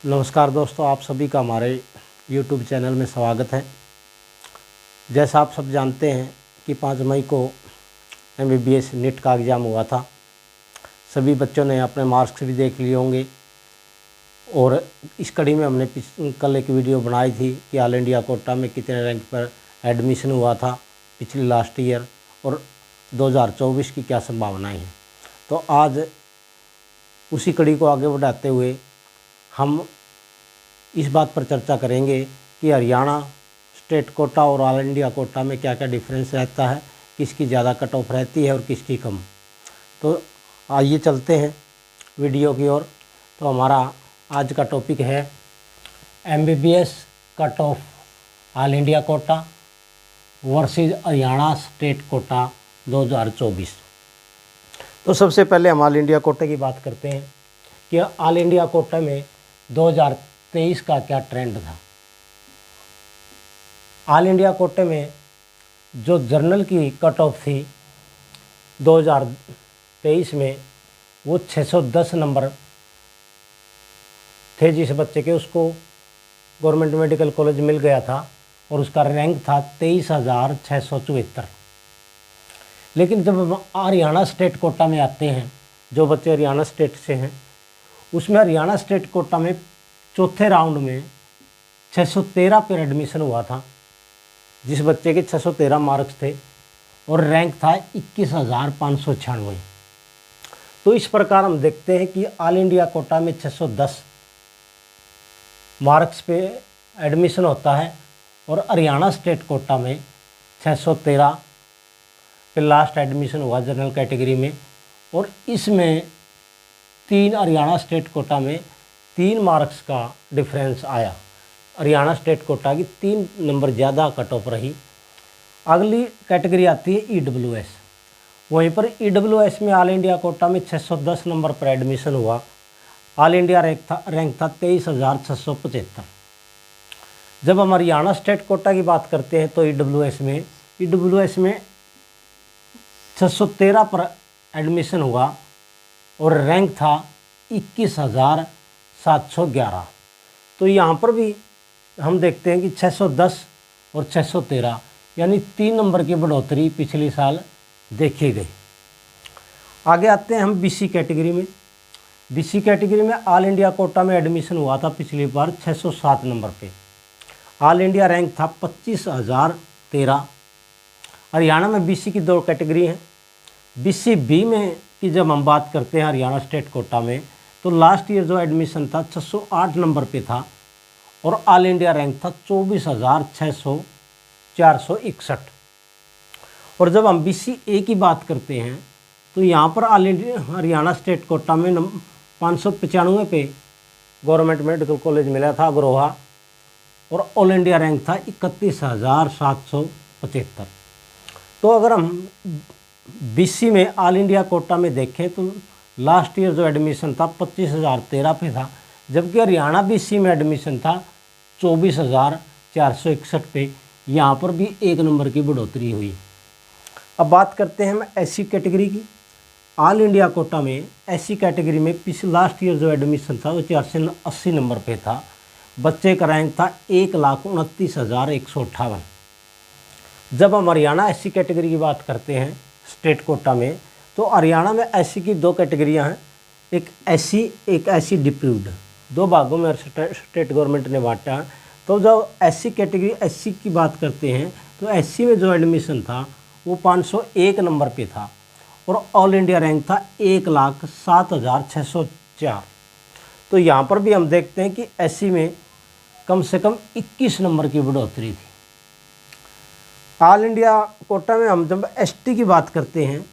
नमस्कार दोस्तों, आप सभी का हमारे YouTube चैनल में स्वागत है। जैसा आप सब जानते हैं कि 5 मई को MBBS नीट का एग्ज़ाम हुआ था। सभी बच्चों ने अपने मार्क्स भी देख लिए होंगे और इस कड़ी में हमने कल एक वीडियो बनाई थी कि ऑल इंडिया कोटा में कितने रैंक पर एडमिशन हुआ था पिछली लास्ट ईयर और 2024 की क्या संभावनाएं हैं। तो आज उसी कड़ी को आगे बढ़ाते हुए हम इस बात पर चर्चा करेंगे कि हरियाणा स्टेट कोटा और ऑल इंडिया कोटा में क्या क्या डिफरेंस रहता है, किसकी ज़्यादा कट ऑफ रहती है और किसकी कम। तो आइए चलते हैं वीडियो की ओर। तो हमारा आज का टॉपिक है MBBS cut off all India quota versus Haryana state quota 2024। तो सबसे पहले हम ऑल इंडिया कोटे की बात करते हैं कि ऑल इंडिया कोटा में 2023 का क्या ट्रेंड था। ऑल इंडिया कोटे में जो जर्नल की कट ऑफ थी 2023 में वो 610 नंबर थे। जिस बच्चे के उसको गवर्नमेंट मेडिकल कॉलेज मिल गया था और उसका रैंक था 23,674। लेकिन जब हम हरियाणा स्टेट कोटा में आते हैं, जो बच्चे हरियाणा स्टेट से हैं, उसमें हरियाणा स्टेट कोटा में चौथे राउंड में 613 पर एडमिशन हुआ था। जिस बच्चे के 613 मार्क्स थे और रैंक था 21,596। तो इस प्रकार हम देखते हैं कि ऑल इंडिया कोटा में 610 मार्क्स पे एडमिशन होता है और हरियाणा स्टेट कोटा में 613 पे लास्ट एडमिशन हुआ जनरल कैटेगरी में। और इसमें हरियाणा स्टेट कोटा में 3 मार्क्स का डिफरेंस आया। हरियाणा स्टेट कोटा की 3 नंबर ज़्यादा कट ऑफ रही। अगली कैटेगरी आती है EWS। वहीं पर EWS में ऑल इंडिया कोटा में 610 नंबर पर एडमिशन हुआ। ऑल इंडिया रैंक था 23,675। जब हम हरियाणा स्टेट कोटा की बात करते हैं तो EWS में 613 पर एडमिशन हुआ और रैंक था 21,711। तो यहाँ पर भी हम देखते हैं कि 610 और 613 यानी 3 नंबर की बढ़ोतरी पिछले साल देखी गई। आगे आते हैं हम BC कैटेगरी में। BC कैटेगरी में ऑल इंडिया कोटा में एडमिशन हुआ था पिछली बार 607 नंबर पे। ऑल इंडिया रैंक था 25,013। हरियाणा में BC की 2 कैटेगरी हैं। BC B में की जब हम बात करते हैं हरियाणा स्टेट कोटा में, तो लास्ट ईयर जो एडमिशन था 608 नंबर पे था और ऑल इंडिया रैंक था 24,461। और जब हम BC A की बात करते हैं तो यहाँ पर all India Haryana state quota में 595 पे गवर्नमेंट मेडिकल कॉलेज मिला था अग्रोहा और ऑल इंडिया रैंक था 31,775। तो अगर हम BC में ऑल इंडिया कोटा में देखें तो लास्ट ईयर जो एडमिशन था 25,013 पे था, जबकि हरियाणा BC में एडमिशन था 24,461 पे। यहाँ पर भी 1 नंबर की बढ़ोतरी हुई। अब बात करते हैं हम SC कैटेगरी की। ऑल इंडिया कोटा में SC कैटेगरी में पिछले लास्ट ईयर जो एडमिशन था वो 480 नंबर पे था। बच्चे का रैंक था 1,29,158। जब हम हरियाणा SC कैटेगरी की बात करते हैं स्टेट कोटा में, तो हरियाणा में SC की 2 कैटेगरियां हैं, एक SC एक SC डिप्रूव्ड। 2 भागों में स्टेट गवर्नमेंट ने बांटा है। तो जब SC कैटेगरी SC की बात करते हैं तो SC में जो एडमिशन था वो 501 नंबर पे था और ऑल इंडिया रैंक था 1,07,604। तो यहाँ पर भी हम देखते हैं कि SC में कम से कम 21 नंबर की बढ़ोतरी थी। ऑल इंडिया कोटा में हम जब ST की बात करते हैं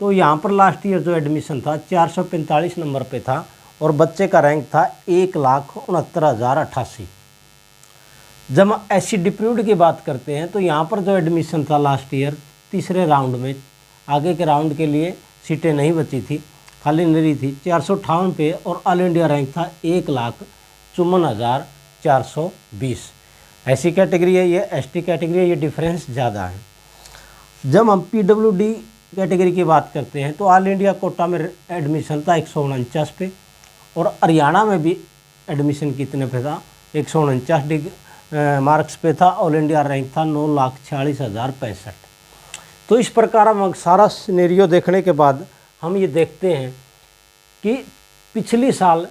तो यहाँ पर लास्ट ईयर जो एडमिशन था 445 नंबर पे था और बच्चे का रैंक था 1,69,088। जब हम SC डिप्रूव्ड की बात करते हैं तो यहाँ पर जो एडमिशन था लास्ट ईयर 3रे राउंड में, आगे के राउंड के लिए सीटें नहीं बची थी, खाली नरी थी, 458 पे और ऑल इंडिया रैंक था 1,54,420। SC कैटेगरी है ये, ST कैटेगरी है ये, डिफरेंस ज़्यादा है। जब हम PWD कैटेगरी की बात करते हैं तो ऑल इंडिया कोटा में एडमिशन था 149 पे और हरियाणा में भी एडमिशन कितने पे था, 149 मार्क्स पे था। ऑल इंडिया रैंक था 9,46,065। तो इस प्रकार हम सारा सिनेरियो देखने के बाद हम ये देखते हैं कि पिछली साल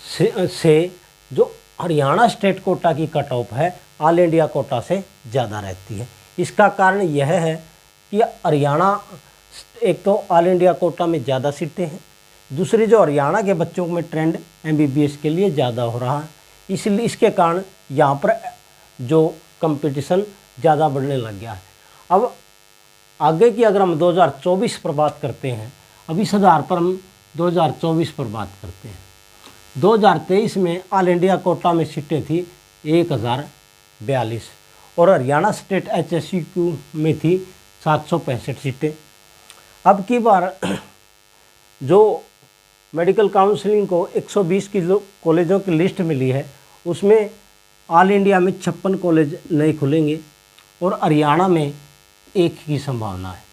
से जो हरियाणा स्टेट कोटा की कट ऑफ है ऑल इंडिया कोटा से ज़्यादा रहती है। इसका कारण यह है कि हरियाणा, एक तो ऑल इंडिया कोटा में ज़्यादा सीटें हैं, दूसरी जो हरियाणा के बच्चों में ट्रेंड MBBS के लिए ज़्यादा हो रहा है, इसलिए इसके कारण यहाँ पर जो कंपटीशन ज़्यादा बढ़ने लग गया है। अब आगे की अगर हम 2024 पर बात करते हैं, अब इस आधार पर हम 2024 पर बात करते हैं। 2023 में ऑल इंडिया कोटा में सीटें थी 1042 और हरियाणा स्टेट HSCQ में थी 765 सीटें। अब की बार जो मेडिकल काउंसलिंग को 120 कॉलेजों की लिस्ट मिली है, उसमें ऑल इंडिया में 56 कॉलेज नए खुलेंगे और हरियाणा में एक की संभावना है।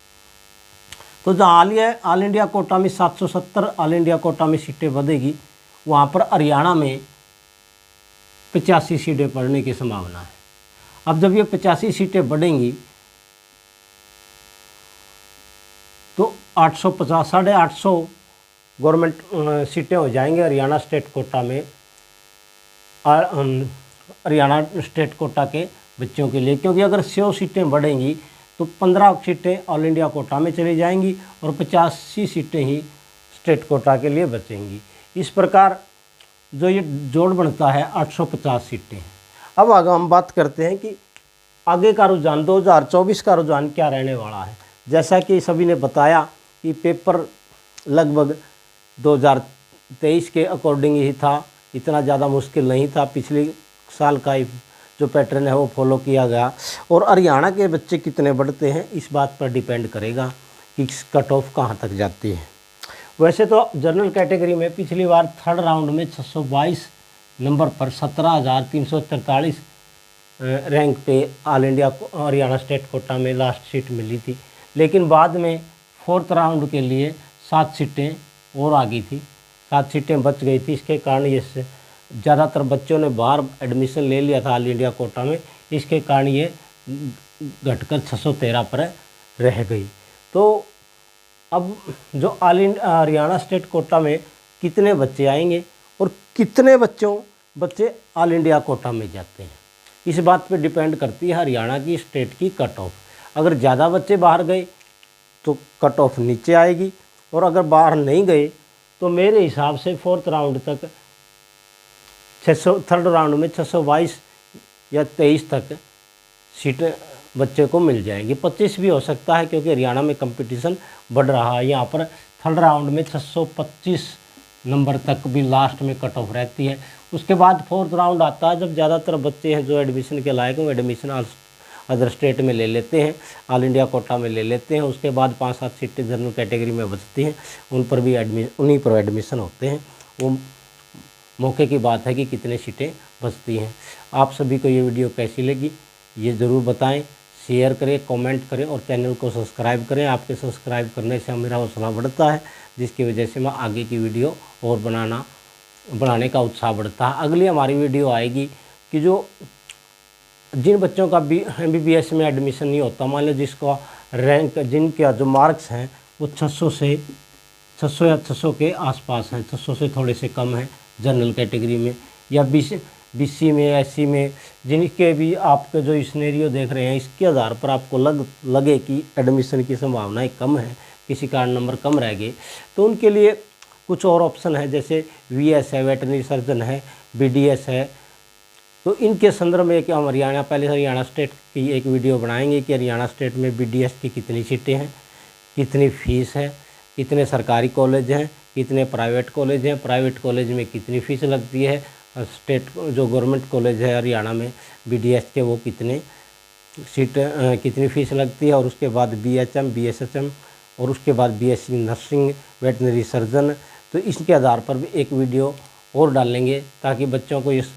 तो जहाँ ऑल इंडिया कोटा में 770 ऑल इंडिया कोटा में सीटें बढ़ेगी, वहाँ पर हरियाणा में 85 सीटें पड़ने की संभावना है। अब जब ये 85 सीटें बढ़ेंगी तो 850 850 गवर्नमेंट सीटें हो जाएंगे हरियाणा स्टेट कोटा में, हरियाणा स्टेट कोटा के बच्चों के लिए। क्योंकि अगर 100 सीटें बढ़ेंगी तो 15 सीटें ऑल इंडिया कोटा में चली जाएंगी और 85 सीटें ही स्टेट कोटा के लिए बचेंगी। इस प्रकार जो ये जोड़ बनता है 850 सीटें। अब आगे हम बात करते हैं कि आगे का रुझान 2024 का रुझान क्या रहने वाला है। जैसा कि सभी ने बताया कि पेपर लगभग 2023 के अकॉर्डिंग ही था, इतना ज़्यादा मुश्किल नहीं था। पिछले साल का जो पैटर्न है वो फॉलो किया गया और हरियाणा के बच्चे कितने बढ़ते हैं इस बात पर डिपेंड करेगा कि कट ऑफ कहाँ तक जाती है। वैसे तो जनरल कैटेगरी में पिछली बार थर्ड राउंड में 622 नंबर पर 17,343 रैंक पे all India Haryana state quota में लास्ट सीट मिली थी, लेकिन बाद में फोर्थ राउंड के लिए 7 सीटें और आ गई थी, 7 सीटें बच गई थी। इसके कारण ये ज़्यादातर बच्चों ने बाहर एडमिशन ले लिया था ऑल इंडिया कोटा में, इसके कारण ये घटकर 613 पर रह गई। तो अब जो all India Haryana state quota में कितने बच्चे आएंगे और कितने बच्चे ऑल इंडिया कोटा में जाते हैं, इस बात पे डिपेंड करती है हरियाणा की स्टेट की कट ऑफ। अगर ज़्यादा बच्चे बाहर गए तो कट ऑफ नीचे आएगी और अगर बाहर नहीं गए तो मेरे हिसाब से फोर्थ राउंड तक 600, थर्ड राउंड में 622 या 23 तक सीटें बच्चे को मिल जाएगी। 25 भी हो सकता है क्योंकि हरियाणा में कंपटीशन बढ़ रहा है। यहाँ पर थर्ड राउंड में 625 नंबर तक भी लास्ट में कट ऑफ रहती है। उसके बाद फोर्थ राउंड आता है जब ज़्यादातर बच्चे हैं जो एडमिशन के लायक हैं वो एडमिशन अदर स्टेट में ले लेते हैं, ऑल इंडिया कोटा में ले लेते हैं। उसके बाद 5-7 सीटें जनरल कैटेगरी में बचती हैं, उन पर भी उन्हीं पर एडमिशन होते हैं। वो मौके की बात है कि कितने सीटें बचती हैं। आप सभी को ये वीडियो कैसी लगी ये ज़रूर बताएं, शेयर करें, कमेंट करें और चैनल को सब्सक्राइब करें। आपके सब्सक्राइब करने से मेरा हौसला बढ़ता है, जिसकी वजह से मैं आगे की वीडियो और बनाने का उत्साह बढ़ता है। अगली हमारी वीडियो आएगी कि जो जिन बच्चों का MBBS में एडमिशन नहीं होता, मान लो जिसका रैंक, जिनके जो मार्क्स हैं वो 600 या 600 के आसपास हैं, 600 से थोड़े से कम हैं जनरल कैटेगरी में, या BC में, SC में, जिनके भी आपके जो सिनेरियो देख रहे हैं इसके आधार पर आपको लगे कि एडमिशन की संभावनाएं कम है, किसी कारण नंबर कम रह गए, तो उनके लिए कुछ और ऑप्शन है, जैसे VS है, वेटरनरी सर्जन है, BDS है। तो इनके संदर्भ में कि हम पहले हरियाणा स्टेट की एक वीडियो बनाएंगे कि हरियाणा स्टेट में BDS की कितनी सीटें हैं, कितनी फीस है, कितने सरकारी कॉलेज हैं, कितने प्राइवेट कॉलेज हैं, प्राइवेट कॉलेज में कितनी फ़ीस लगती है, स्टेट जो गवर्नमेंट कॉलेज है हरियाणा में BDS के वो कितनी फ़ीस लगती है, और उसके बाद BHM, BSHM और उसके बाद BSc नर्सिंग, वेटनरी सर्जन। तो इसके आधार पर भी एक वीडियो और डालेंगे ताकि बच्चों को इस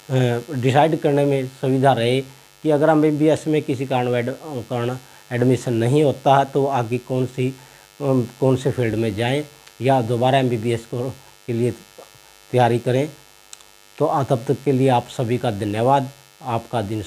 डिसाइड करने में सुविधा रहे कि अगर हम MBBS में किसी कारण एडमिशन नहीं होता है तो आगे कौन से फील्ड में जाएं। या दोबारा MBBS के लिए तैयारी करें। तो तब तक के लिए आप सभी का धन्यवाद। आपका दिन